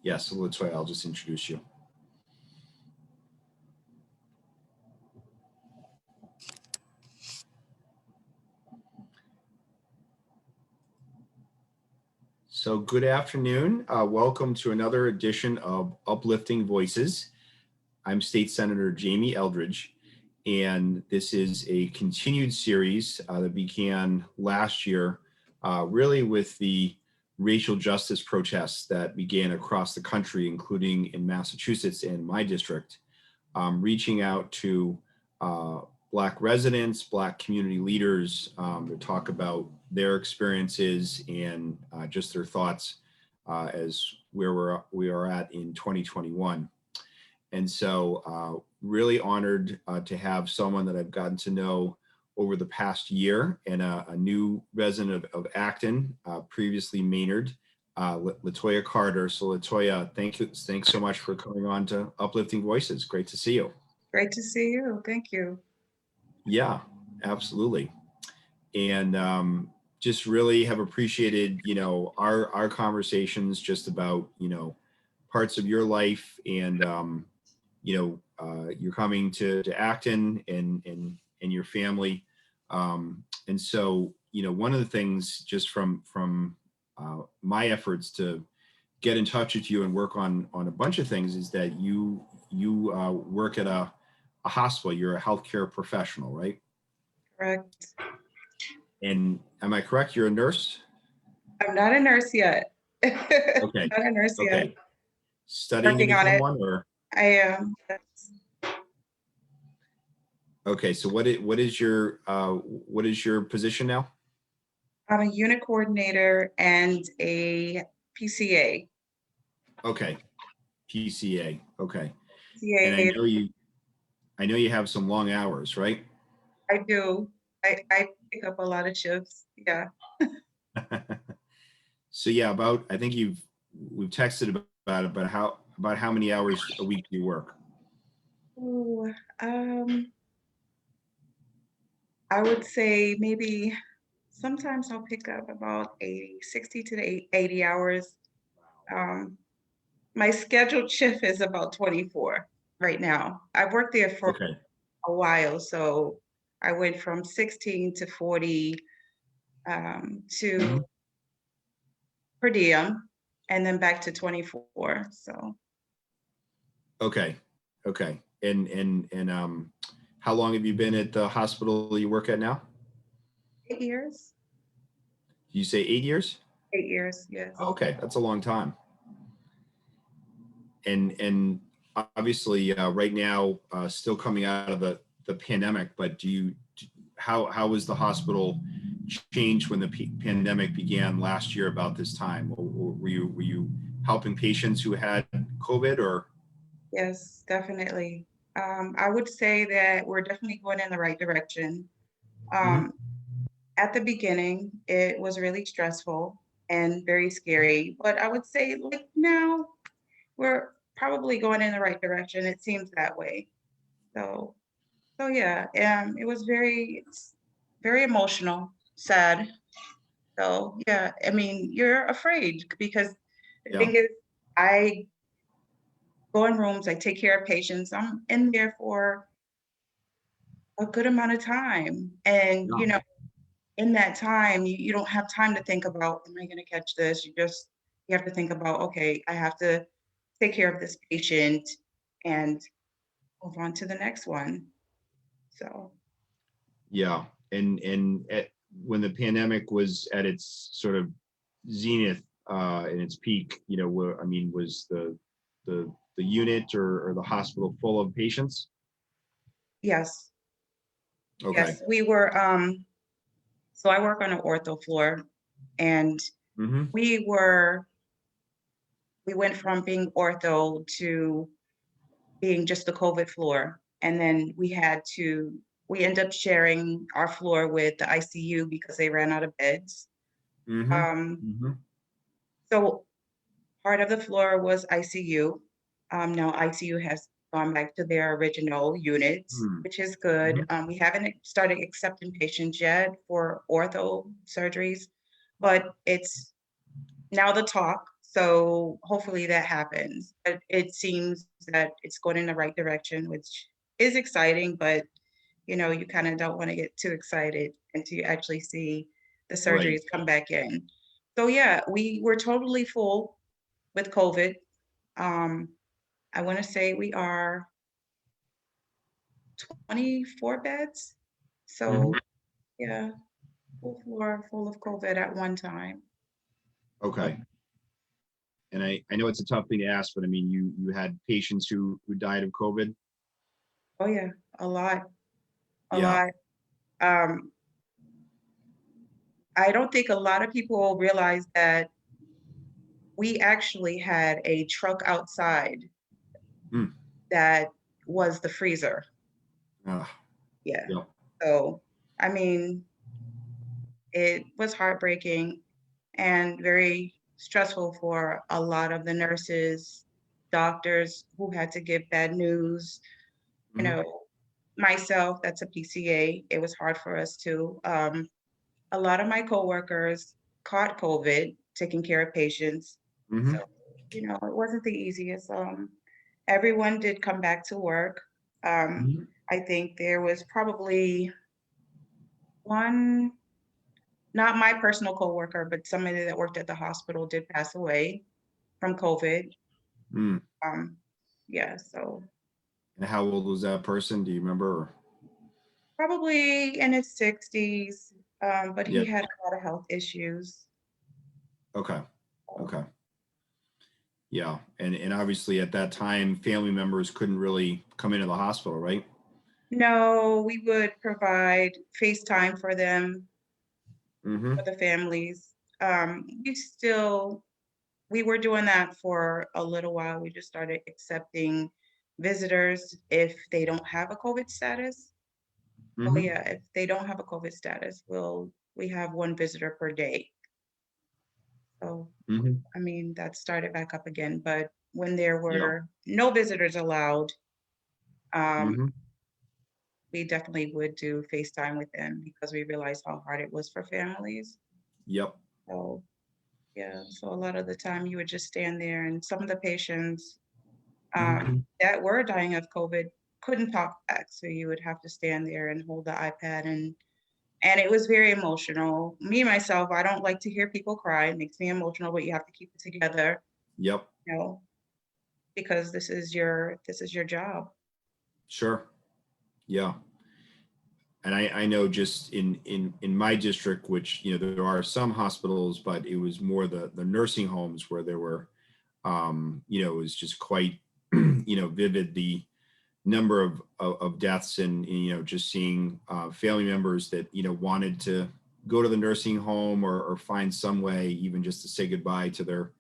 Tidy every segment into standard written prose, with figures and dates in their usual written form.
Yes, LaToya, I'll just introduce you. So good afternoon. Welcome to another edition of Uplifting Voices. I'm State Senator Jamie Eldridge, and this is a continued series that began last year, really with the racial justice protests that began across the country, including in Massachusetts and my district, reaching out to Black residents, Black community leaders to talk about their experiences and just their thoughts as where we are at in 2021. And so really honored to have someone that I've gotten to know over the past year, and a new resident of Acton, previously Maynard, LaToya Carter. So LaToya, thanks so much for coming on to Uplifting Voices. Great to see you. Great to see you. Thank you. Yeah, absolutely. And just really have appreciated, our conversations just about, parts of your life, and, you're coming to Acton and your family. And so, one of the things just from my efforts to get in touch with you and work on a bunch of things is that you work at a hospital. You're a healthcare professional, right? Correct. And am I correct? You're a nurse? I'm not a nurse yet. Okay. Not a nurse yet. Studying to become one, or? I am. Okay. So what is your position now? I'm a unit coordinator and a PCA. Okay. PCA. Okay. PCA. And I know you have some long hours, right? I do. I pick up a lot of shifts. Yeah. So yeah, I think we've texted about it, but about how many hours a week do you work? Ooh, I would say maybe sometimes I'll pick up about 60 to 80 hours. My scheduled shift is about 24 right now. I've worked there for a while, so I went from 16 to 40 to per diem, and then back to 24. So. Okay. And how long have you been at the hospital you work at now? 8 years. You say 8 years? 8 years, yes. Okay, that's a long time. And obviously right now, still coming out of the pandemic, but how was the hospital changed when the pandemic began last year about this time? Or were you helping patients who had COVID, or? Yes, definitely. I would say that we're definitely going in the right direction. At the beginning, it was really stressful and very scary, but I would say like now we're probably going in the right direction. It seems that way. So yeah, it was very emotional, sad. So yeah, I mean, you're afraid because the thing is, I go in rooms, I take care of patients. I'm in there for a good amount of time. And, in that time, you don't have time to think about, am I going to catch this? You have to think about, okay, I have to take care of this patient and move on to the next one. So. Yeah. And when the pandemic was at its sort of zenith, in its peak, was the unit or the hospital full of patients? Yes. Okay. Yes, we were, so I work on an ortho floor, and we went from being ortho to being just the COVID floor. And then we ended up sharing our floor with the ICU because they ran out of beds. So part of the floor was ICU. Now ICU has gone back to their original units, which is good. We haven't started accepting patients yet for ortho surgeries, but it's now the talk. So hopefully that happens. But it seems that it's going in the right direction, which is exciting, but you kind of don't want to get too excited until you actually see the Right. surgeries come back in. So yeah, we were totally full with COVID. Um, I want to say we are 24 beds. Hmm. So yeah, full floor full of COVID at one time. Okay. And I know it's a tough thing to ask, but I mean, you had patients who died of COVID. Oh yeah, a lot, a Yeah. lot. Um, I don't think a lot of people realize that we actually had a truck outside Mm. that was the freezer. Uh, Yeah. yeah. So, I mean, it was heartbreaking and very stressful for a lot of the nurses, doctors who had to give bad news. You Hmm. know, myself, that's a PCA, it was hard for us too. A lot of my coworkers caught COVID taking care of patients. So, Hmm. it wasn't the easiest. Everyone did come back to work. Um, Hmm. I think there was probably one, not my personal coworker, but somebody that worked at the hospital did pass away from COVID. Mm. Um, yeah, so And how old was that person? Do you remember? probably in his 60s, but he Yeah. had a lot of health issues. Okay. So, Okay. Yeah. And obviously at that time, family members couldn't really come into the hospital, right? no, we would provide FaceTime for them, for Hmm. the families. We were doing that for a little while. We just started accepting visitors if they don't have a COVID status. Oh Hmm. yeah, if they don't have a COVID status, we have one visitor per day. So, Hmm. I mean, that started back up again, but when there Yeah. were no visitors allowed, um, Hmm. we definitely would do FaceTime with them because we realized how hard it was for families. Yep. So, yeah, so a lot of the time you would just stand there, and some of the patients Hmm. that were dying of COVID couldn't talk back, so you would have to stand there and hold the iPad, and it was very emotional. Me myself, I don't like to hear people cry. It makes me emotional, but you have to keep it together, Yep. you know, because this is your job. Sure. Yeah. And I know just in my district, which there are some hospitals, but it was more the nursing homes where there were it was just quite vivid, the number of deaths, and just seeing family members that wanted to go to the nursing home, or find some way even just to say goodbye to their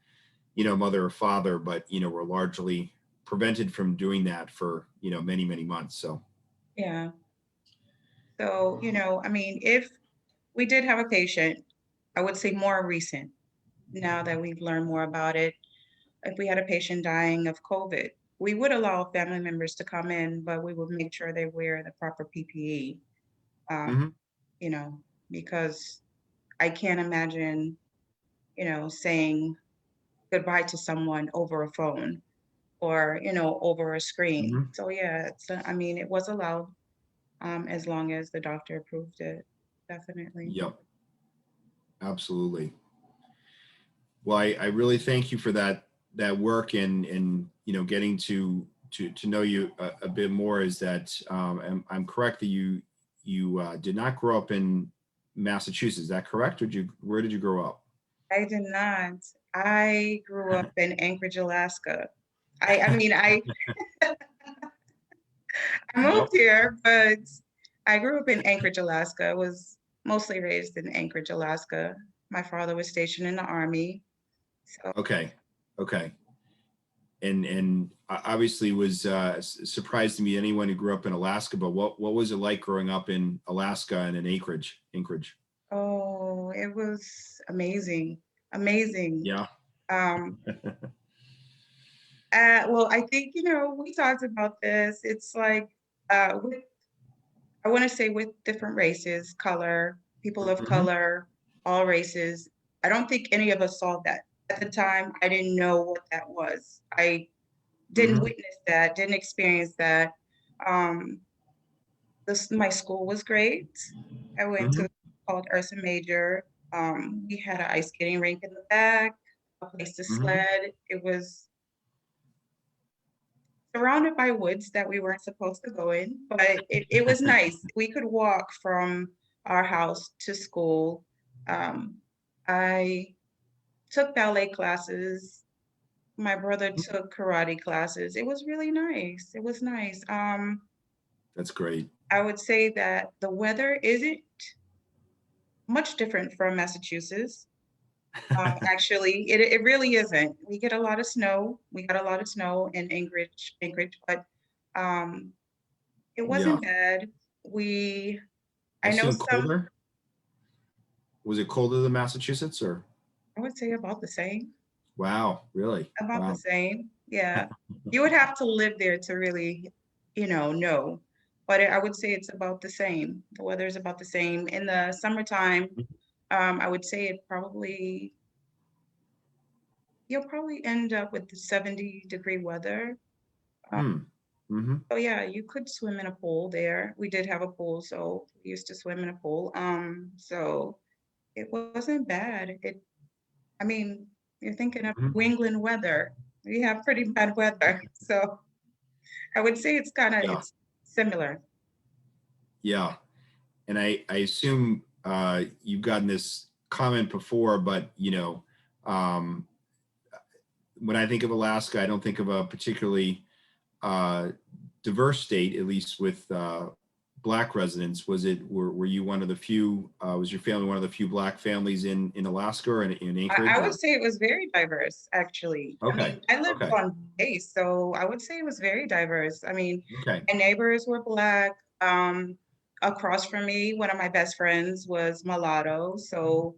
mother or father, but were largely prevented from doing that for many many months. So. Yeah. So, I mean, if we did have a patient, I would say more recent, now that we've learned more about it. If we had a patient dying of COVID, we would allow family members to come in, but we would make sure they wear the proper PPE, um, Hmm. you know, because I can't imagine, saying goodbye to someone over a phone or, over a screen. Hmm. So yeah, I mean, it was allowed, as long as the doctor approved it, definitely. Yep. Absolutely. Well, I really thank you for that work, and getting to know you a bit more. Is that I'm correct that you did not grow up in Massachusetts? Is that correct? Where did you grow up? I did not. I grew up in Anchorage, Alaska. I mean, I moved Yep. here, but I grew up in Anchorage, Alaska. I was mostly raised in Anchorage, Alaska. My father was stationed in the Army. So, Okay. Okay. And obviously was surprised to meet anyone who grew up in Alaska. But what was it like growing up in Alaska and in Anchorage? Anchorage. oh, it was amazing. Amazing. Yeah. Um, well, I think, we talked about this. It's like, I want to say with different races, color, people of Hmm. color, all races. I don't think any of us saw that. At the time, I didn't know what that was. I didn't Hmm. witness that, didn't experience that. Um, my school was great. I went to Hmm. a school called Ursa Major. We had an ice skating rink in the back, a place to Hmm. sled. It was surrounded by woods that we weren't supposed to go in, but it was nice. We could walk from our house to school. Um, I took ballet classes. My brother took karate classes. It was really nice. It was nice. That's great. I would say that the weather isn't much different from Massachusetts. Actually, it really isn't. We get a lot of snow. We got a lot of snow in Anchorage, but um, it Yeah. wasn't bad. I I know assume some, colder. Was it colder than Massachusetts or? I would say about the same, Wow, really? about the Wow. same. Yeah. You would have to live there to really, know. But I would say it's about the same. The weather is about the same. In the summertime, I would say you'll probably end up with the 70-degree weather. Uh, Hmm. Hmm. so yeah, you could swim in a pool there. We did have a pool, so we used to swim in a pool. So it wasn't bad. I mean, you're thinking of Hmm. New England weather. We have pretty bad weather. So I would say Yeah. it's similar. Yeah. And I assume you've gotten this comment before, but um, when I think of Alaska, I don't think of a particularly uh, diverse state, at least with Black residents. Were you one of the few? Was your family one of the few Black families in Alaska or in I Anchorage? would Or say it was very diverse, actually. I okay, mean, I lived okay, on base, so I would say it was very diverse. I mean, okay. my neighbors were Black. Across from me, one of my best friends was mulatto. So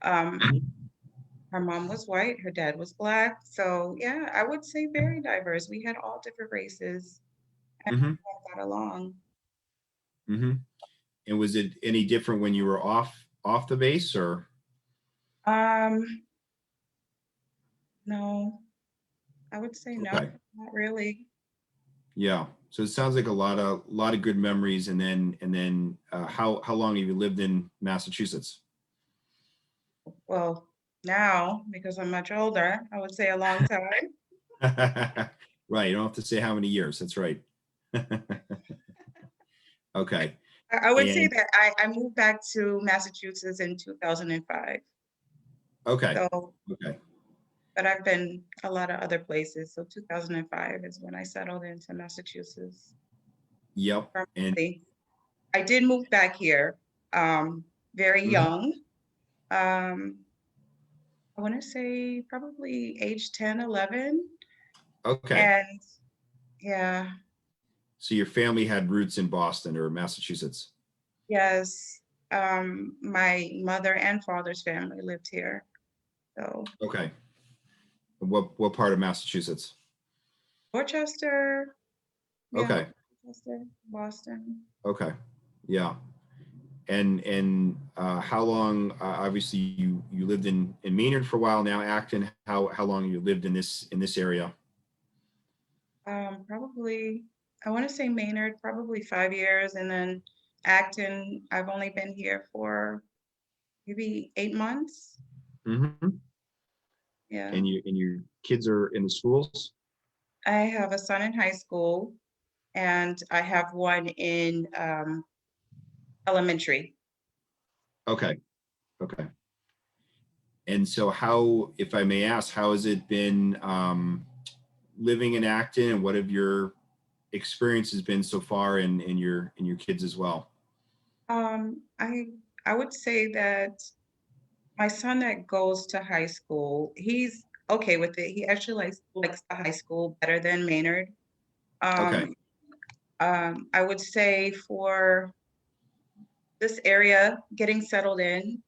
um, her mom was white, her dad was Black. So yeah, I would say very diverse. We had all different races and Hmm. all got along. Hmm. And was it any different when you were off the base or? Um, no, I would say no, Okay. not really. Yeah. So it sounds like a lot of good memories. And then how long have you lived in Massachusetts? Well, now, because I'm much older, I would say a long time. Right. You don't have to say how many years. That's right. Okay. I would say And that I moved back to Massachusetts in 2005. okay. So, Okay. but I've been a lot of other places. So 2005 is when I settled into Massachusetts Yep. And permanently. I did move back here very mhm. young. Um, I want to say probably age 10, 11. Okay. And yeah, So your family had roots in Boston or Massachusetts. yes, my mother and father's family lived here. So Okay. What part of Massachusetts? Dorchester, yeah, Okay. Dorchester, Boston. Okay. Yeah. And how long? Obviously, you lived in Maynard for a while now. Acton. How long you lived in this area? Probably, I want to say Maynard, probably 5 years, and then Acton, I've only been here for maybe 8 months. Hmm. Yeah. And your kids are in the schools. I have a son in high school, and I have one in elementary. Okay. Okay. And so, how, if I may ask, how has it been living in Acton, and what have your experiences been so far in your kids as well? Um, I I would say that my son that goes to high school, he's okay with it. He actually likes the high school better than Maynard. Okay. Um, I would say for this area, getting settled in,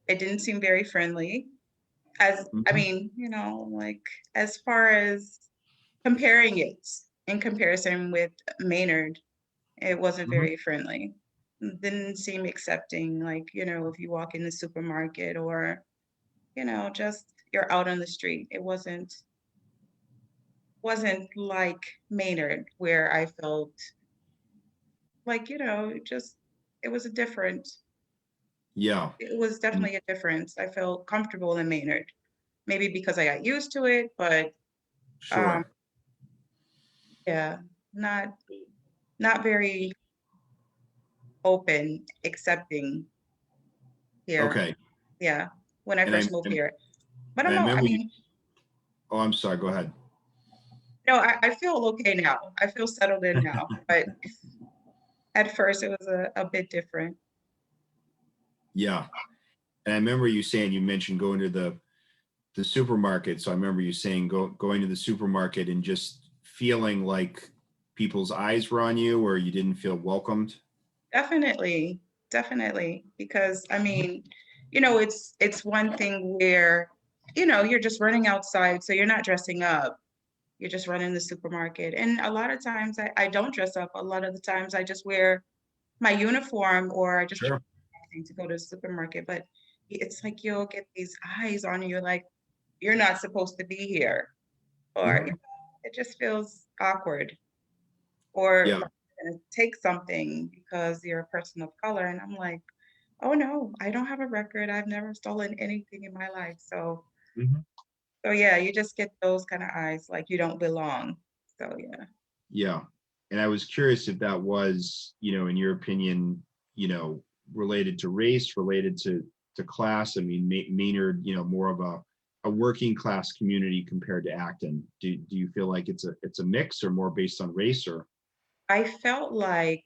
it didn't seem very friendly. I Hmm. mean, like as far as comparing it in comparison with Maynard, it wasn't Hmm. very friendly. Didn't seem accepting, like, if you walk in the supermarket or, just you're out on the street. It wasn't like Maynard where I felt like, just it was a different Yeah. it was And definitely a difference. I felt comfortable in Maynard. Maybe because I got used to it, but um sure. yeah, not not very open, accepting here. Okay. Yeah, when I And I, first moved and here. But I I remember you, mean, oh, I'm sorry, go ahead. no, I feel okay now. I feel settled in now. But at first it was a bit different. Yeah. And I remember you saying, you mentioned going to the supermarket. So I remember you saying going to the supermarket and just feeling like people's eyes were on you or you didn't feel welcomed. Definitely, definitely. Because I mean, it's one thing where, you're just running outside, so you're not dressing up. You're just running the supermarket. And a lot of times I don't dress up. A lot of the times I just wear my uniform or I just Sure. to go to the supermarket. But it's like you'll get these eyes on you like you're not supposed to be here. Or Mhm. it just feels awkward. Or Yeah. like you're gonna take something because you're a person of color. And I'm like, oh no, I don't have a record. I've never stolen anything in my life. Mhm. So yeah, you just get those kind of eyes like you don't belong. So yeah. Yeah. And I was curious if that was, in your opinion, related to race, related to class. I mean, Maynard, more of a working class community compared to Acton. Do you feel like it's a mix or more based on race or? I felt like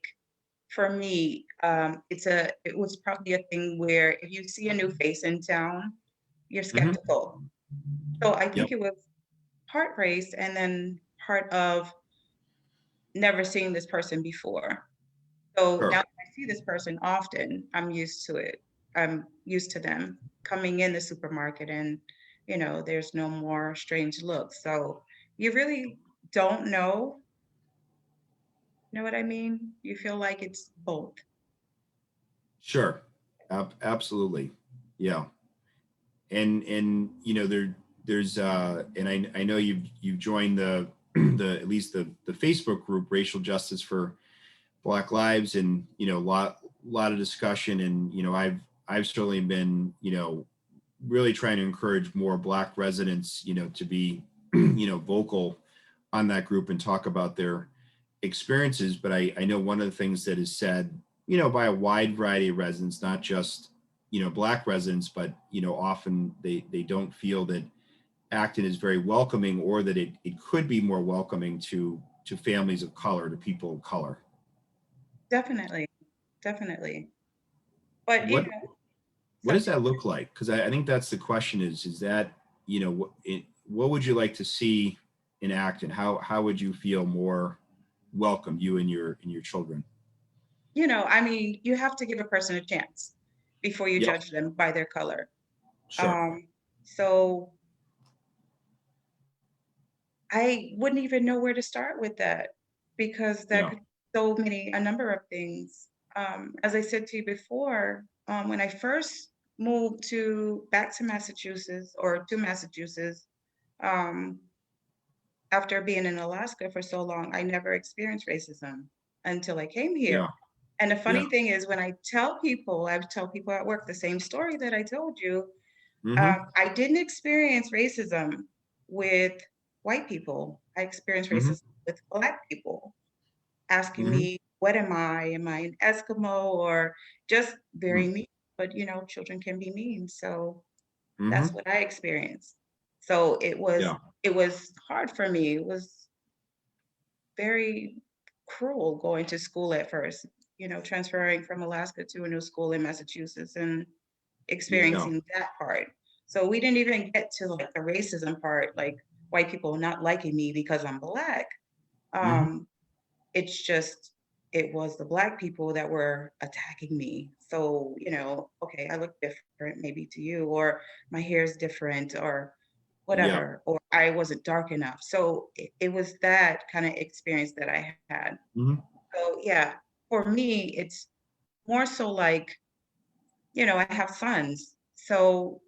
for me, it was probably a thing where if you see a new face in town, you're Mhm. skeptical. So I Yep. think it was part race and then part of never seeing this person before. So now Sure. that I see this person often, I'm used to it. I'm used to them coming in the supermarket and, there's no more strange looks. So you really don't know what I mean? You feel like it's both. Sure. Absolutely. Yeah. And there's and I know you've joined the the at least the Facebook group Racial Justice for Black Lives, and lot of discussion, and I've certainly been really trying to encourage more Black residents to be vocal on that group and talk about their experiences. But I know one of the things that is said by a wide variety of residents, not just Black residents, but often they don't feel that Acton is very welcoming, or that it could be more welcoming to families of color, to people of color. Definitely, definitely. But, What what so does that look like? Because I think that's the question, is that what would you like to see in Acton? How would you feel more welcome, you and your children? I mean, you have to give a person a chance before you Yep. judge them by their color. Sure. Um, so I wouldn't even know where to start with that because that Yeah. could a number of things. As I said to you before, when I first moved back to Massachusetts or to Massachusetts, um, after being in Alaska for so long, I never experienced racism until I came here. Yeah. And the Yeah. funny thing is, when I tell people at work the same story that I told you. Mm-hmm. I didn't experience racism with white people. I experienced Mm-hmm. racism with Black people asking Mm-hmm. me, what am I? Am I an Eskimo or just very Mm-hmm. mean? But children can be mean. So that's Mm-hmm. what I experienced. So Yeah. it was hard for me. It was very cruel going to school at first, transferring from Alaska to a new school in Massachusetts and Yeah. experiencing that part. So we didn't even get to like the racism part, like white people not liking me because I'm Black. Mm-hmm. Um, it's just, it was the Black people that were attacking me. So, okay, I look different maybe to you, or my hair is different, or Yeah. whatever, or I wasn't dark enough. So it was that kind of experience that I had. Mm-hmm. So yeah, for me, it's more so like, I have sons. So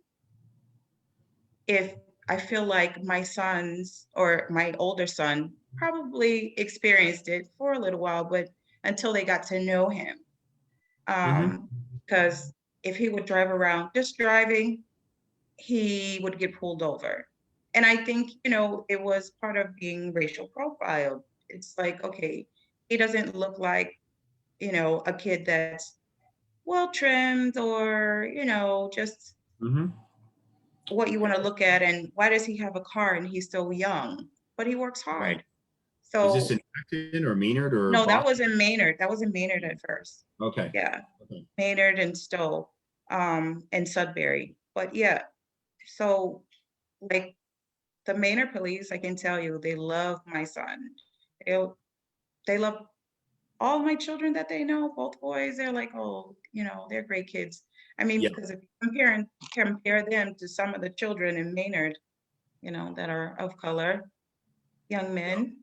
if I feel like my sons or my older son probably experienced it for a little while, but until they got to know him. Mm-hmm. Because if he would drive around just driving, he would get pulled over. And I think, it was part of being racial profiled. It's like, okay, he doesn't look like, a kid that's well trimmed or, just Mm-hmm. what you want to look at. And why does he have a car and he's so young? But he works Right. hard. Was this So, in Acton or Maynard or no, that Boston? was in Maynard. That was in Maynard at first. Okay. Yeah, Okay. Maynard and Stowe, and Sudbury. But yeah, so like the Maynard police, I can tell you, they love my son. They they love all my children that they know, both boys. They're like, oh, they're great kids. I mean, Yeah. because if you compare them to some of the children in Maynard, that are of color, young Yeah. men.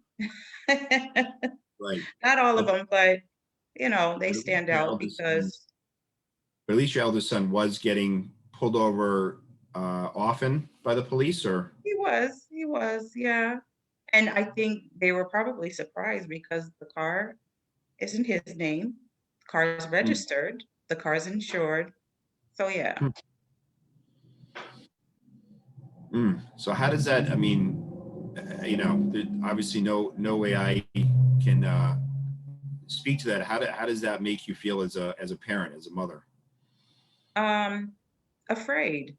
Right. Not all of But, them, but they but at least stand your out eldest son, because but at least your eldest son was getting pulled over often by the police, or? he was, yeah. And I think they were probably surprised because the car isn't his name. The car is Mm. registered, the car is insured. So yeah. Mm. So how does that? I mean, obviously no way I can speak to that. How does that make you feel as a parent, as a mother? Um, afraid.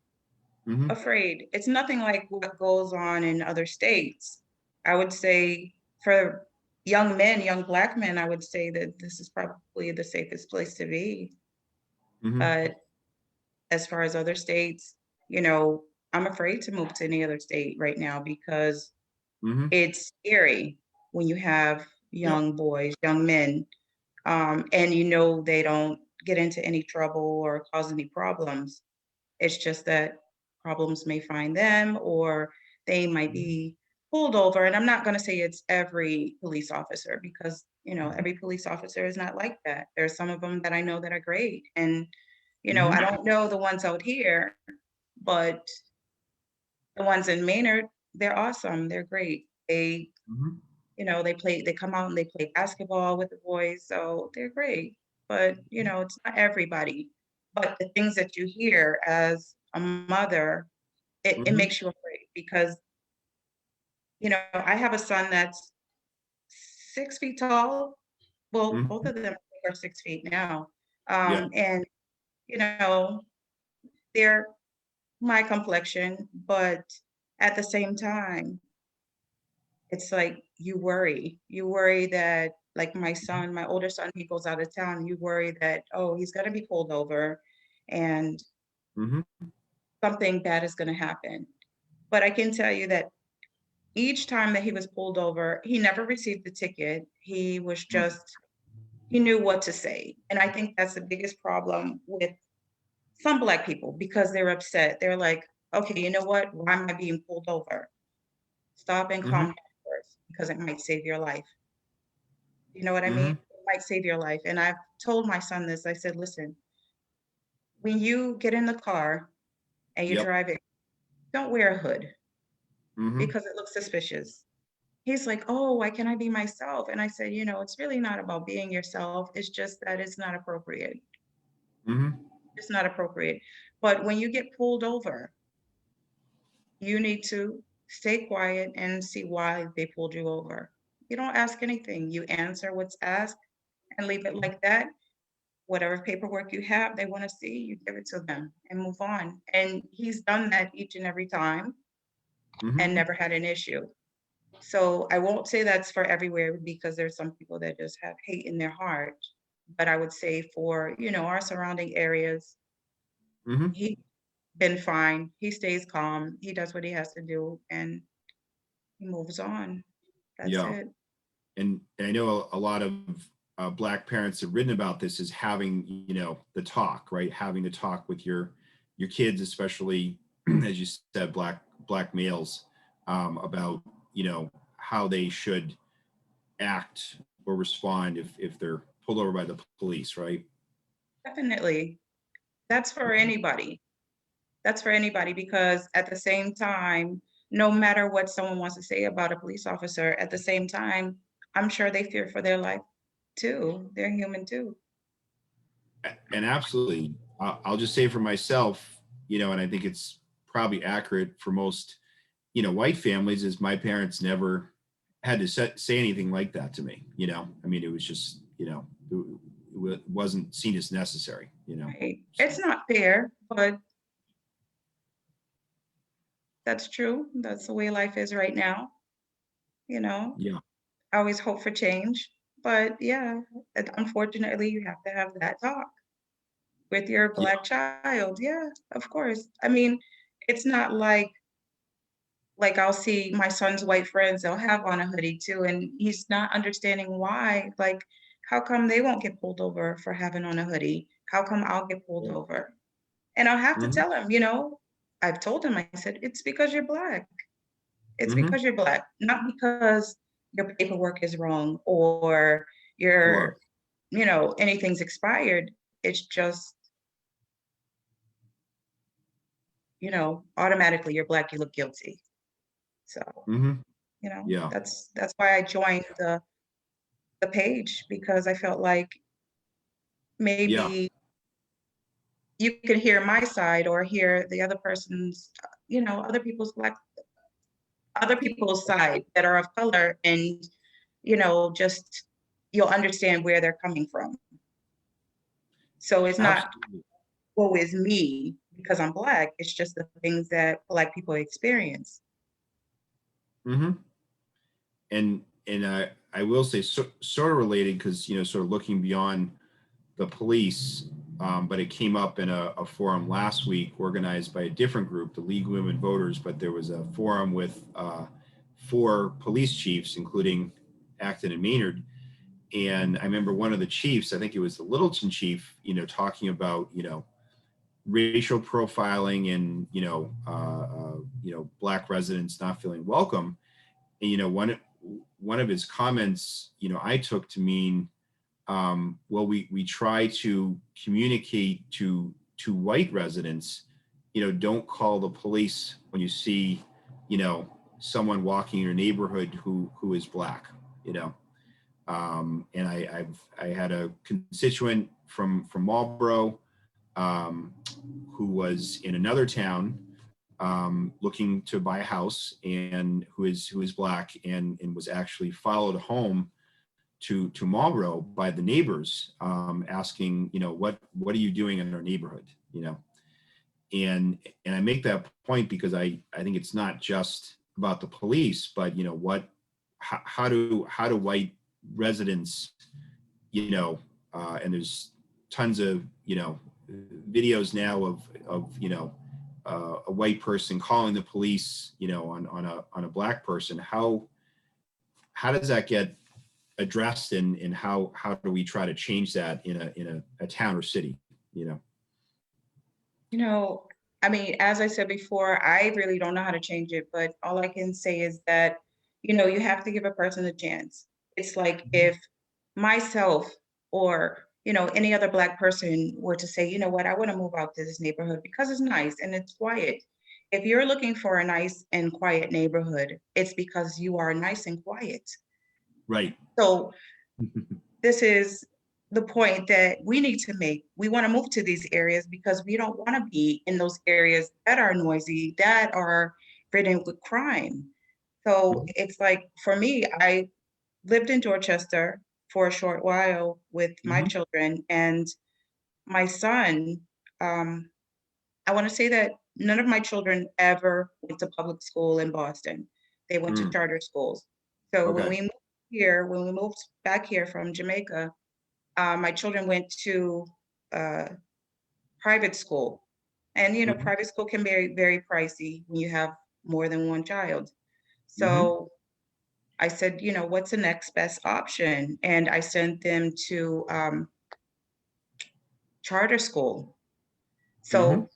Mm-hmm. Afraid. It's nothing like what goes on in other states. I would say for young men, young Black men, I would say that this is probably the safest place to be. Mm-hmm. But as far as other states, you know, I'm afraid to move to any other state right now because Mm-hmm. it's scary when you have Yep. young boys, young men, and they don't get into any trouble or cause any problems. It's just that problems may find them or they might be pulled over. And I'm not going to say it's every police officer because, every police officer is not like that. There's some of them that I know that are great. And, I Mm-hmm. don't know the ones out here, but the ones in Maynard, they're awesome. They're great. Mm-hmm. They come out and they play basketball with the boys. So they're great. But, it's not everybody. But the things that you hear as a mother, it Mm-hmm. makes you afraid because, I have a son that's 6 feet tall. Well, both Mm-hmm. of them are 6 feet now. Yeah. And, you know, they're my complexion, but at the same time, it's like you worry. You worry that, like my son, my older son, he goes out of town, you worry that, oh, he's gonna be pulled over and Mm-hmm. something bad is gonna happen. But I can tell you that each time that he was pulled over, he never received the ticket. He knew what to say. And I think that's the biggest problem with some Black people because they're upset. They're like, okay, you know what? Why am I being pulled over? Stop and calm Mm-hmm. down first because it might save your life. You know what I mean? Mm-hmm. It might save your life. And I've told my son this. I said, listen, when you get in the car and you Yep. drive it, don't wear a hood Mm-hmm. because it looks suspicious. He's like, "Oh, why can't I be myself?" And I said, "It's really not about being yourself. It's just that it's not appropriate. Mm-hmm. It's not appropriate. But when you get pulled over, you need to stay quiet and see why they pulled you over. You don't ask anything. You answer what's asked and leave it like that. Whatever paperwork you have, they want to see, you give it to them and move on." And he's done that each and every time and Mm-hmm. never had an issue. So I won't say that's for everywhere because there's some people that just have hate in their heart. But I would say for, our surrounding areas, Mm-hmm. he's been fine. He stays calm. He does what he has to do and he moves on. That's Yeah. it. And I know a lot of Black parents have written about this as having, the talk, right? Having to talk with your kids, especially as you said, black males, about how they should act or respond if they're pulled over by the police, right? Definitely. That's for anybody. That's for anybody, because at the same time, no matter what someone wants to say about a police officer, at the same time, I'm sure they fear for their life too. They're human too. And absolutely, I'll just say for myself, and I think it's probably accurate for most, white families, is my parents never had to say anything like that to me. I mean, it was just, it wasn't seen as necessary. Right. So, It's not fair, but that's true. That's the way life is right now, you know. yeah, I always hope for change, but yeah, unfortunately, you have to have that talk with your yeah, Black child. Yeah, of course. I mean, it's not like I'll see my son's white friends, they'll have on a hoodie too, and he's not understanding why. Like, how come they won't get pulled over for having on a hoodie? How come I'll get pulled over? And I'll have to hmm tell him, I've told him, I said, it's because you're Black. It's hmm because you're Black, not because your paperwork is wrong or sure, your, anything's expired. It's just, automatically you're Black, you look guilty. So, hmm yeah, that's why I joined the page, because I felt like yeah, maybe you could hear my side or hear the other person's, other people's side that are of color, and just you'll understand where they're coming from. So it's not absolutely. woe is me because I'm Black. It's just the things that Black people experience. hmm and I will say, sort of related, because sort of looking beyond the police, but it came up in a forum last week organized by a different group, the League of Women Voters. But there was a forum with 4 police chiefs, including Acton and Maynard. And I remember one of the chiefs, I think it was the Littleton chief, talking about racial profiling and Black residents not feeling welcome. And one of his comments, I took to mean, well, we try to communicate to white residents, don't call the police when you see, someone walking in your neighborhood who is Black. You know, and I had a constituent from Marlboro, who was in another town, looking to buy a house, and who is Black, and was actually followed home to Marlboro by the neighbors, asking, what are you doing in our neighborhood? And I make that point because I think it's not just about the police, but how do white residents, and there's tons of videos now of a white person calling the police, on a Black person. How does that get addressed, and how do we try to change that in a town or city? You know. You know, I mean, as I said before, I really don't know how to change it, but all I can say is that, you have to give a person a chance. It's like if myself or, any other Black person were to say, you know what, I want to move out to this neighborhood because it's nice and it's quiet. If you're looking for a nice and quiet neighborhood, it's because you are nice and quiet. Right. So this is the point that we need to make. We want to move to these areas because we don't want to be in those areas that are noisy, that are ridden with crime. So it's like, for me, I lived in Dorchester for a short while with my Mm-hmm. children, and my son, um, I want to say that none of my children ever went to public school in Boston. They went to Mm. charter schools. So Okay. when we moved back here from Jamaica, my children went to uh, private school. And, Mm-hmm. private school can be very, very pricey when you have more than one child. Mm-hmm. So I said, what's the next best option? And I sent them to charter school. Mm-hmm. So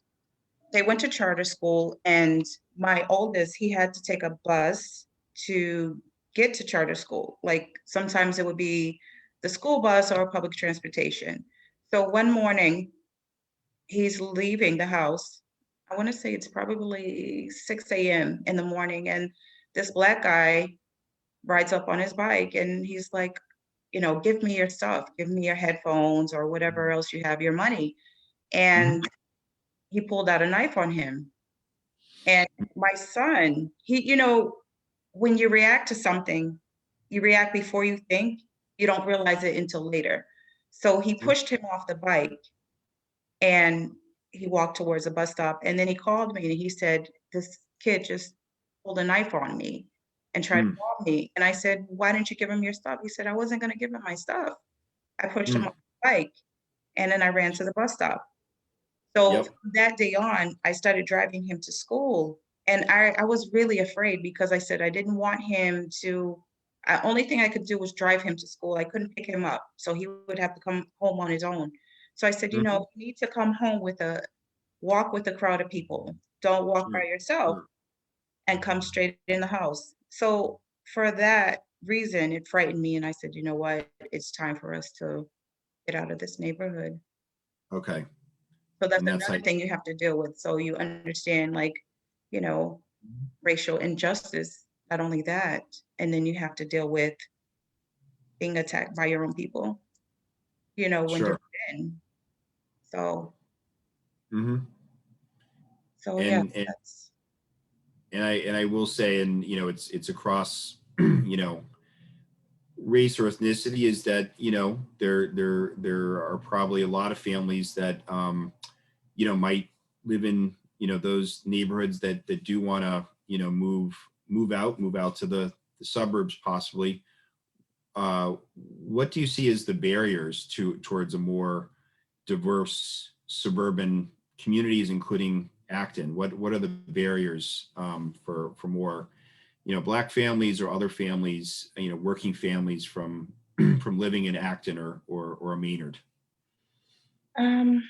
they went to charter school, and my oldest, he had to take a bus to get to charter school. Like sometimes it would be the school bus or public transportation. So one morning, he's leaving the house. I want to say it's probably 6 a.m. in the morning. And this Black guy rides up on his bike and he's like, give me your stuff, give me your headphones or whatever else you have, your money. Mhm. And he pulled out a knife on him. And my son, when you react to something, you react before you think, you don't realize it until later. So he Mhm. pushed him off the bike and he walked towards the bus stop. And then he called me and he said, this kid just pulled a knife on me and tried to Mm. rob me. And I said, why didn't you give him your stuff? He said, I wasn't going to give him my stuff. I pushed him Mm. off the bike and then I ran to the bus stop. So Yep. from that day on, I started driving him to school. And I was really afraid because I said I didn't want him to, only thing I could do was drive him to school. I couldn't pick him up. So he would have to come home on his own. So I said, Mhm. you need to come home walk with a crowd of people. Don't walk by Sure. yourself Sure. and come straight in the house. So for that reason, it frightened me. And I said, you know what? It's time for us to get out of this neighborhood. Okay. So that's And that's another like, thing you have to deal with. So you understand, like, you know, racial injustice, not only that, and then you have to deal with being attacked by your own people, when you're sure. in. So, Hmm. so yeah, And that's I will say, and it's across, you know, race or ethnicity, is that there are probably a lot of families that might live in those neighborhoods that do want to move out to the suburbs possibly. What do you see as the barriers towards a more diverse suburban communities, including Acton? What are the barriers for more Black families or other families, working families from from living in Acton or a Maynard? um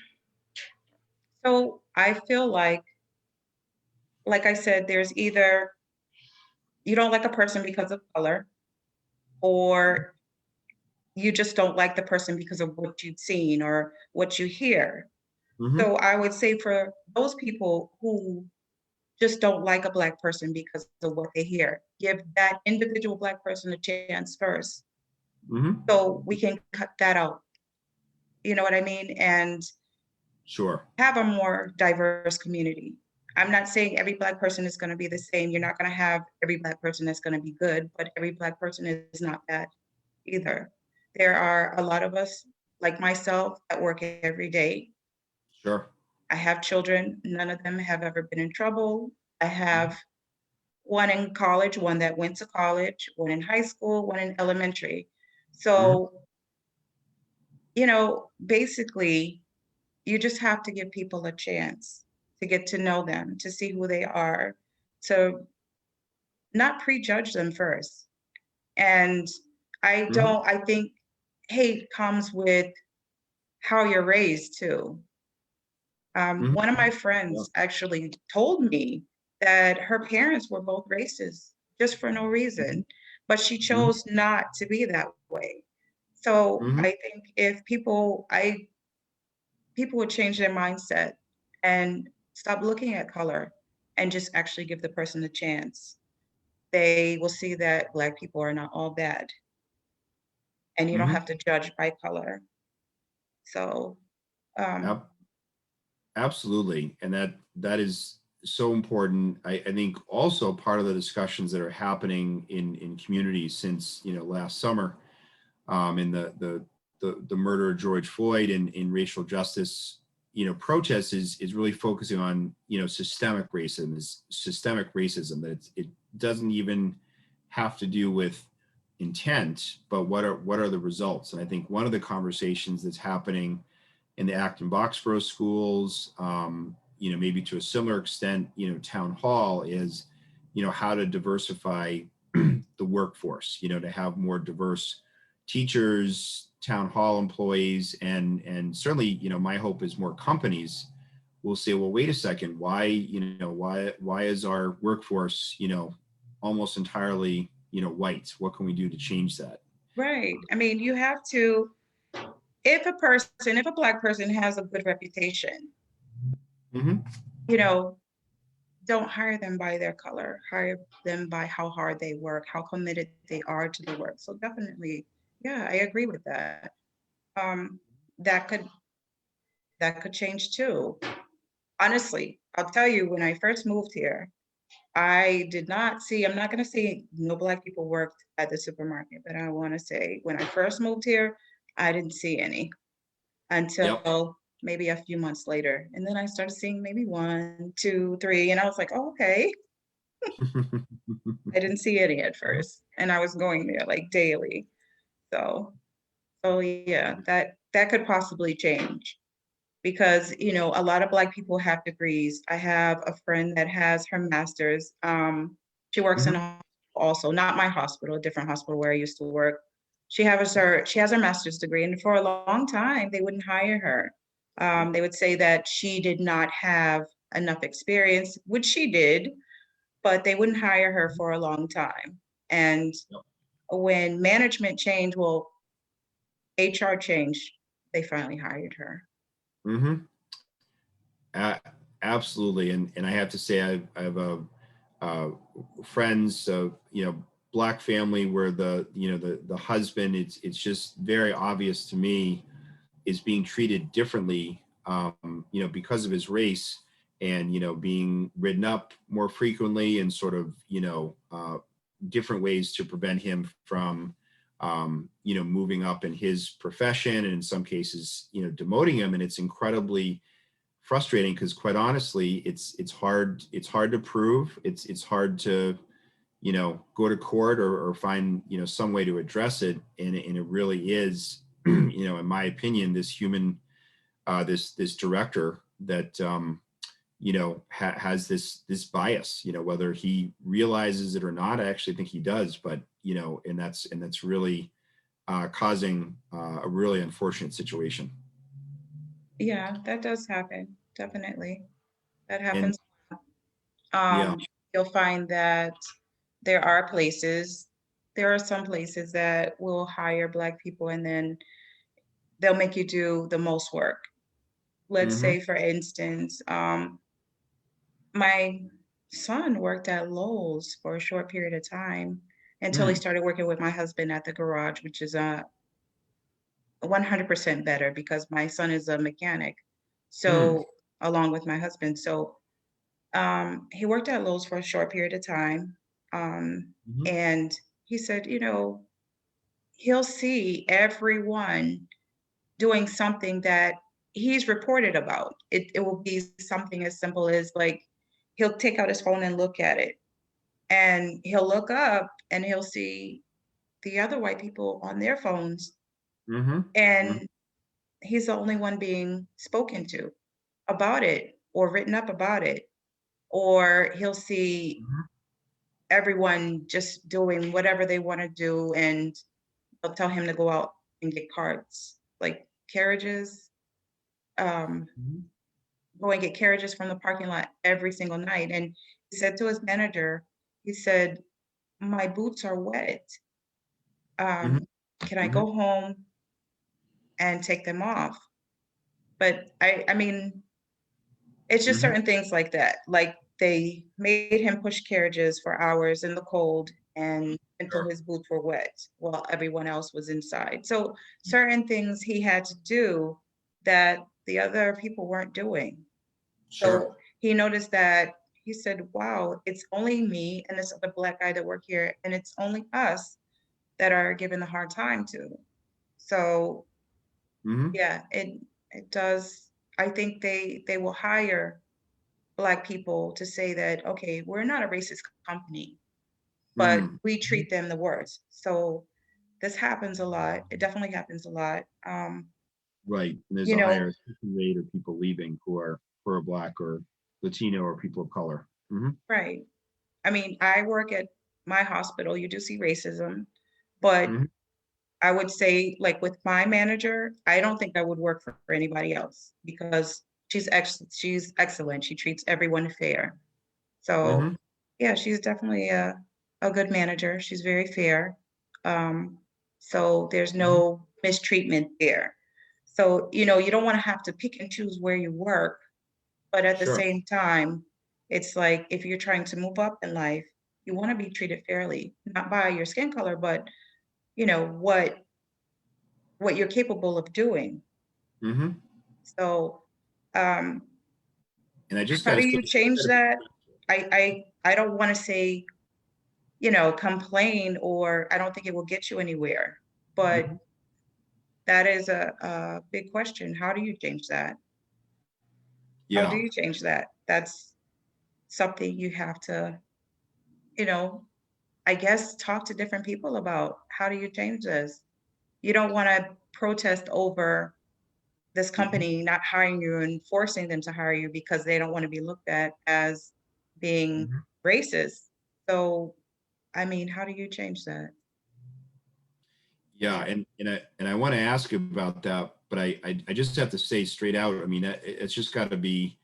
so I feel like I said, there's either you don't like a person because of color, or you just don't like the person because of what you've seen or what you hear. Mm-hmm. So I would say for those people who just don't like a Black person because of what they hear, give that individual Black person a chance first Mm-hmm. so we can cut that out. You know what I mean? And Sure. have a more diverse community. I'm not saying every Black person is going to be the same. You're not going to have every Black person that's going to be good, but every Black person is not bad either. There are a lot of us, like myself, that work every day. Sure. I have children. None of them have ever been in trouble. I have one in college, one that went to college, one in high school, one in elementary. Mm-hmm. So, basically, you just have to give people a chance to get to know them, to see who they are, to not prejudge them first. And Mm-hmm. I think hate comes with how you're raised too. Mm-hmm. One of my Yeah. friends actually told me that her parents were both racist just for no Mm-hmm. reason, but she Mm-hmm. chose not to be that way. So Mm-hmm. I think if people would change their mindset and stop looking at color and just actually give the person a chance, they will see that Black people are not all bad and you don't Mm-hmm. have to judge by color. So, um, Ab- Absolutely. And that is so important. I think also part of the discussions that are happening in communities since last summer, in the murder of George Floyd, and in racial justice protests, is really focusing on systemic racism, that it doesn't even have to do with intent, but what are the results. And I think one of the conversations that's happening in the Acton Boxborough schools, maybe to a similar extent, town hall, is how to diversify the workforce, to have more diverse teachers, town hall employees, and certainly, my hope is more companies will say, well, wait a second, why is our workforce, almost entirely, white? What can we do to change that? right. I mean, you have to, if a Black person has a good reputation, Mm-hmm. you know, don't hire them by their color, hire them by how hard they work, how committed they are to the work. So definitely, yeah, I agree with that. Um, that could that could change too. Honestly, I'll tell you, when I first moved here, I did not see, I'm not going to say no Black people worked at the supermarket, but I want to say when I first moved here, I didn't see any Yep. until maybe a few months later. And then I started seeing maybe one, two, three, and I was like, oh, okay. I didn't see any at first, and I was going there like daily. So, so yeah, that could possibly change because a lot of Black people have degrees. I have a friend that has her master's. She works in Hmm. a hospital also, not my hospital, a different hospital where I used to work. She has her master's degree, and for a long time they wouldn't hire her. They would say that she did not have enough experience, which she did, but they wouldn't hire her for a long time. And when management changed, well, HR changed, they finally hired her. Hmm. A- Absolutely, and I have to say I have a uh, friends, Black family where the husband, it's just very obvious to me, is being treated differently, because of his race, and being written up more frequently, and sort of different ways to prevent him from moving up in his profession, and in some cases demoting him, and it's incredibly frustrating because, quite honestly, it's hard to prove, it's hard to go to court, or find some way to address it, and it really is in my opinion, this human, this director that has this bias, whether he realizes it or not. I actually think he does, but and that's really causing a really unfortunate situation. Yeah, that does happen. Definitely. That And happens. yeah. Um, you'll find that there are places, there are some places that will hire Black people and then they'll make you do the most work. Let's Hmm. say, for instance, my son worked at Lowe's for a short period of time until he Mm. started working with my husband at the garage, which is 100% better because my son is a mechanic. Mm. So, along with my husband. So, he worked at Lowe's for a short period of time. Um, Hmm. and he said, he'll see everyone doing something that he's reported about. It will be something as simple as like he'll take out his phone and look at it. And he'll look up and he'll see the other white people on their phones. Hmm. Hmm. And he's the only one being spoken to about it or written up about it. Or he'll see Hmm. everyone just doing whatever they want to do and they'll tell him to go out and get carts, like carriages, um, Hmm. go and get carriages from the parking lot every single night. And he said to his manager, he said, my boots are wet. Hmm. Um, can I Hmm. go home and take them off? But I mean, it's just Hmm. certain things like that. Like they made him push carriages for hours in the cold and until Sure. his boots were wet while everyone else was inside. So certain things he had to do that the other people weren't doing. Sure. So he noticed that he said, wow, it's only me and this other Black guy that work here, and it's only us that are given the hard time to. So Hmm. yeah, it does. I think they will hire Black people to say that, okay, we're not a racist company, but Mm. we treat them the worst. So this happens a lot. It definitely happens a lot. Right. And there's You a know, higher attrition rate of people leaving who are Black or Latino or people of color. Hmm. right. I mean, I work at my hospital. You do see racism, but Hmm. I would say, like with my manager, I don't think I would work for anybody else because she's excellent. She treats everyone fair. So Hmm. yeah, she's definitely a good manager. She's very fair. Um, so there's Hmm. no mistreatment there. So, you don't want to have to pick and choose where you work, But at the Sure. same time, it's like if you're trying to move up in life, you want to be treated fairly, not by your skin color, but you know what you're capable of doing. Hmm. So, um, And I just how got do to say, you change that? I don't want to say, complain, or I don't think it will get you anywhere. But Mhm. that is a big question. How do you change that? How do Yeah. you change that? That's something you have to, you know, I guess talk to different people about. How do you change this? You don't want to protest over this Hmm. company not hiring you and forcing them to hire you because they don't want to be looked at as being Hmm. racist. So, I mean, how do you change that? Yeah, Yeah. and I want to ask about that, but I just have to say straight out. I mean, it's just got to be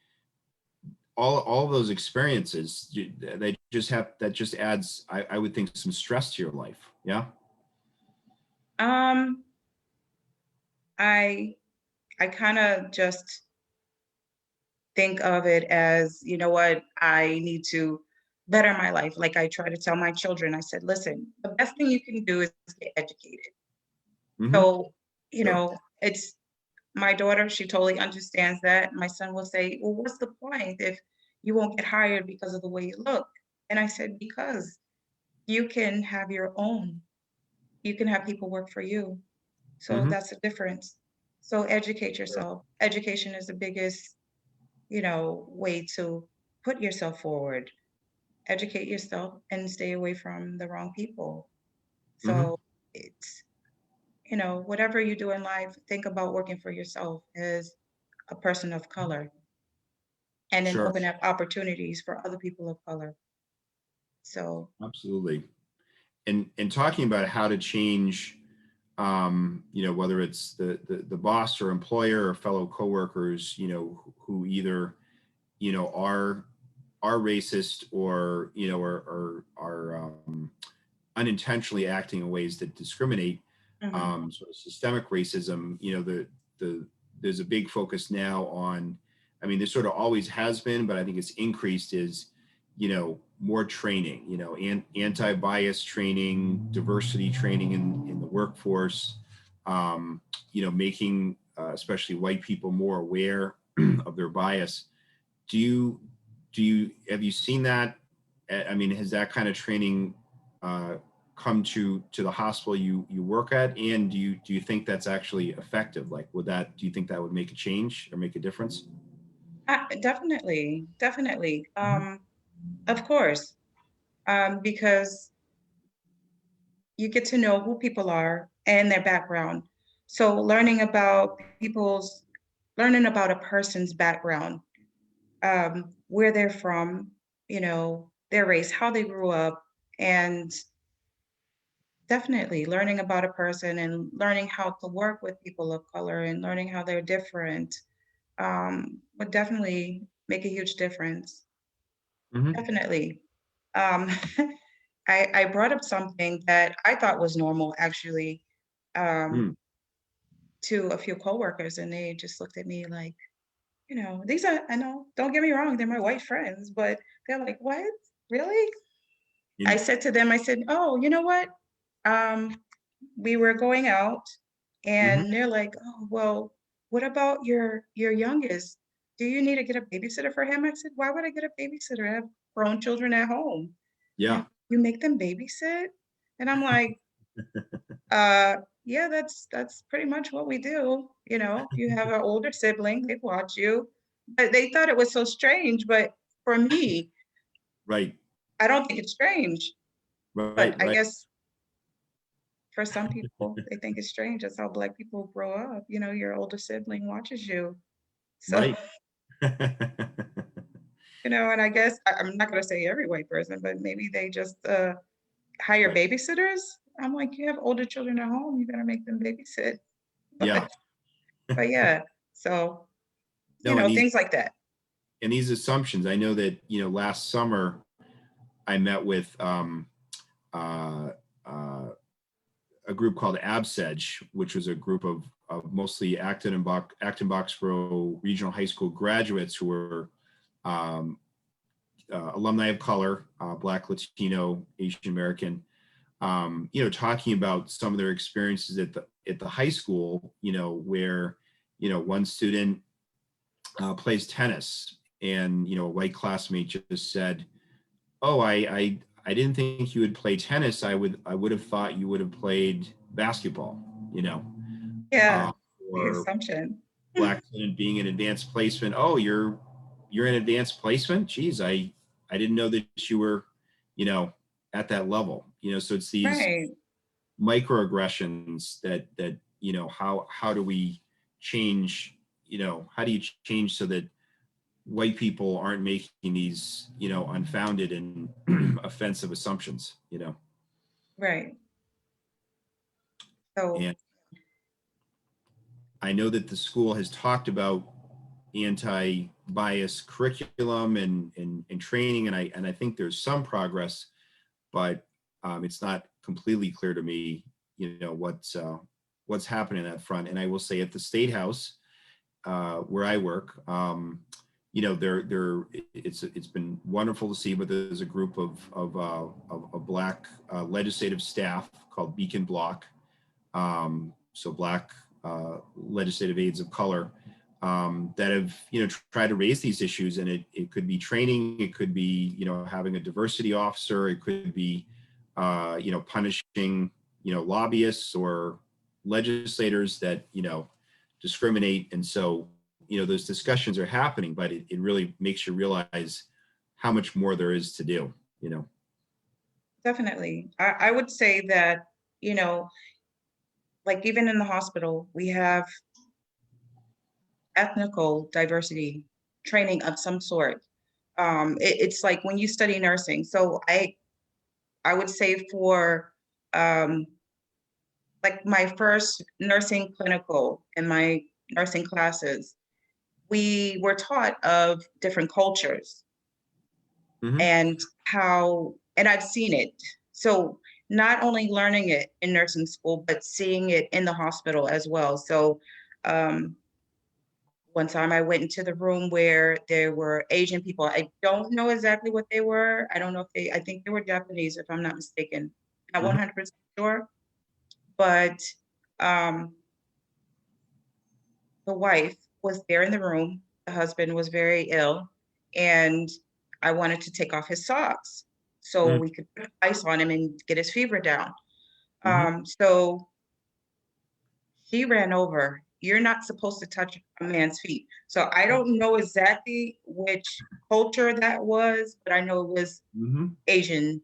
all of those experiences. They just have that just adds, I would think, some stress to your life. Yeah. Um, I I kind of just think of it as, you know what, I need to better my life. Like I try to tell my children, I said, listen, the best thing you can do is get educated. Hmm. So, Sure. it's my daughter, she totally understands that. My son will say, well, what's the point if you won't get hired because of the way you look? And I said, because you can have your own, you can have people work for you. So Hmm. that's the difference. So educate yourself. Education is the biggest, way to put yourself forward. Educate yourself and stay away from the wrong people. Hmm. So it's, whatever you do in life, think about working for yourself as a person of color and then Sure. open up opportunities for other people of color. So, Absolutely. And talking about how to change, whether it's the boss or employer or fellow coworkers, who either, are racist or, are unintentionally acting in ways that discriminate, mhm, sort of systemic racism. The there's a big focus now on, I mean, there sort of always has been, but I think it's increased, is, more training, anti-bias training, diversity training in the workforce, making especially white people more aware of their bias. Do you have you seen that? I mean, has that kind of training uh, come to the hospital you work at, and do you think that's actually effective? Like, do you think that would make a change or make a difference? definitely, definitely. Mhm. Of course, because you get to know who people are and their background. So learning about a person's background, where they're from, their race, how they grew up, and definitely learning about a person and learning how to work with people of color and learning how they're different, would definitely make a huge difference. Mhm. Definitely. Um, I brought up something that I thought was normal, actually, um, Mm. to a few coworkers, and they just looked at me like, these are, I know, don't get me wrong, they're my white friends, but they're like, what? Really? I In, said to them, I said, oh, you know what? Um, we were going out, mhm. and they're like, oh, well, what about your youngest? Do you need to get a babysitter for him? I said, why would I get a babysitter? I have grown children at home. Yeah. And you make them babysit? And I'm like, uh, yeah, that's pretty much what we do. You have an older sibling, they watch you. But they thought it was so strange. But for me, Right. I don't think it's strange. Right. But I Right. guess for some people, they think it's strange. That's how Black people grow up. Your older sibling watches you. So, Right. and I guess I'm not going to say every white person, but maybe they just hire Right. babysitters. I'm like, you have older children at home, you got to make them babysit. Yeah. But yeah, so, No, and these things like that. and these assumptions. I know that, last summer I met with uh, uh, a group called ABSEDGE, which was a group of mostly Acton and Boxborough regional high school graduates who were um, alumni of color, Black, Latino, Asian American, talking about some of their experiences at the high school, where, one student plays tennis, and, a white classmate just said, "Oh, I didn't think you would play tennis. I would have thought you would have played basketball," you know, Yeah, uh, the or assumption. black student being in advanced placement. "Oh, you're in advanced placement. Geez, I didn't know that you were, you know, at that level." So it's these Right, microaggressions that how do we change? How do you change so that white people aren't making these unfounded and offensive assumptions. right. So And I know that the school has talked about anti-bias curriculum and training, and I think there's some progress, but it's not completely clear to me what's happening on that front. And I will say at the State House, where I work, it's been wonderful to see. But there's a group of Black legislative staff called Beacon Block, so Black legislative aides of color, that have tried to raise these issues. And it could be training, it could be having a diversity officer, it could be punishing lobbyists or legislators that discriminate. And so those discussions are happening, but it really makes you realize how much more there is to do. definitely. I would say that, you know, like even in the hospital, we have ethnical diversity training of some sort. It's like when you study nursing. So I would say for um, like my first nursing clinical in my nursing classes, we were taught of different cultures Mm-hmm. and how, and I've seen it. So not only learning it in nursing school, but seeing it in the hospital as well. So um, one time I went into the room where there were Asian people. I don't know exactly what they were. I don't know if I think they were Japanese, if I'm not mistaken. Not Mm-hmm. 100% sure. But um, the wife was there in the room. The husband was very ill. And I wanted to take off his socks so we could put ice on him and get his fever down. Mm-hmm. So she ran over. You're not supposed to touch a man's feet. So I don't know exactly which culture that was, but I know it was Mm-hmm. Asian,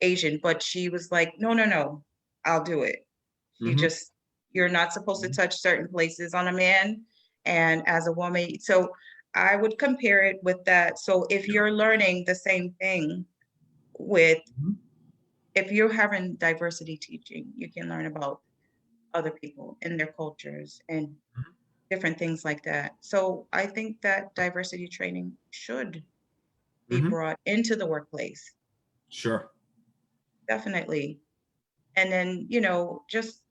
Asian. But she was like, no, no, no, I'll do it. She Mm-hmm. just, you're not supposed to touch certain places on a man. And as a woman, so I would compare it with that. So if you're learning the same thing with, Mm-hmm. if you're having diversity teaching, you can learn about other people and their cultures and different things like that. So I think that diversity training should be Mm-hmm. brought into the workplace, Sure. definitely. And then, just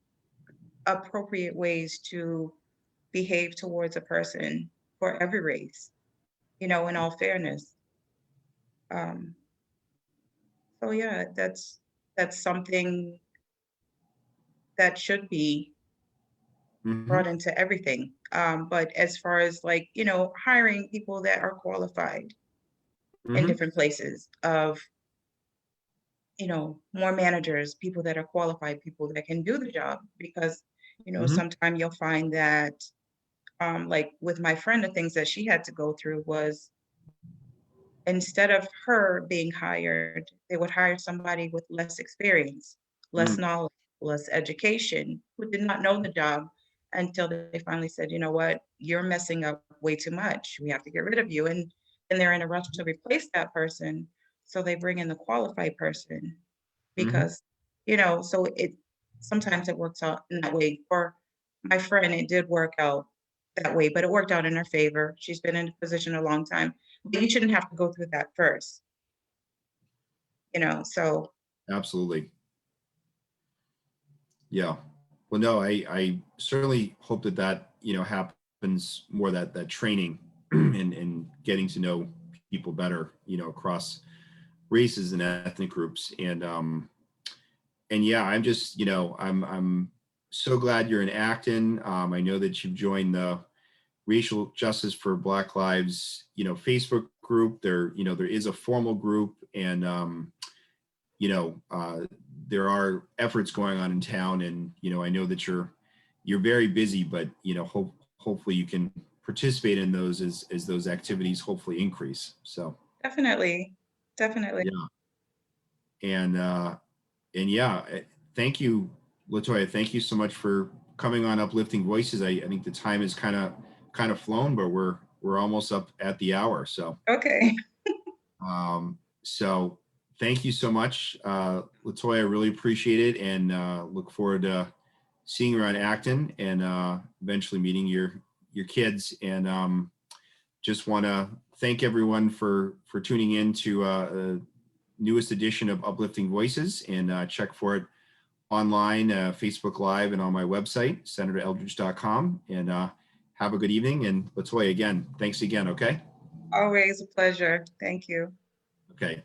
appropriate ways to behave towards a person for every race, in all fairness. Um, so yeah, that's something that should be Mm-hmm. brought into everything. But as far as like, hiring people that are qualified in Mm-hmm. different places of, more managers, people that are qualified, people that can do the job, because, Mm-hmm. sometimes you'll find that, like with my friend, the things that she had to go through was instead of her being hired, they would hire somebody with less experience, less Mm-hmm. knowledge, less education, who did not know the job until they finally said, you know what, you're messing up way too much. We have to get rid of you. And they're in a rush to replace that person. So they bring in the qualified person Mm-hmm. because, so it sometimes it works out in that way. For my friend, it did work out that way, but it worked out in her favor. She's been in a position a long time, but you shouldn't have to go through that first, so Absolutely. Yeah. Well, no, I certainly hope that happens more, that training. and getting to know people better, across races and ethnic groups. And yeah, I'm just, I'm so glad you're in Acton. I know that you've joined the Racial Justice for Black Lives, Facebook group. There is a formal group, and you know, uh, there are efforts going on in town, and I know that you're very busy, but hopefully you can participate in those as those activities hopefully increase. So Definitely. Definitely. yeah, and yeah, thank you, LaToya. Thank you so much for coming on Uplifting Voices. I think the time is kind of flown, but we're almost up at the hour. Okay. So thank you so much, LaToya. I really appreciate it, and look forward to seeing you around Acton, and eventually meeting your kids. And just want to thank everyone for tuning in to newest edition of Uplifting Voices, and check for it online, Facebook Live, and on my website, senatoreldridge.com. And have a good evening. And LaToya, again, thanks again. Okay. Always a pleasure. Thank you. Okay.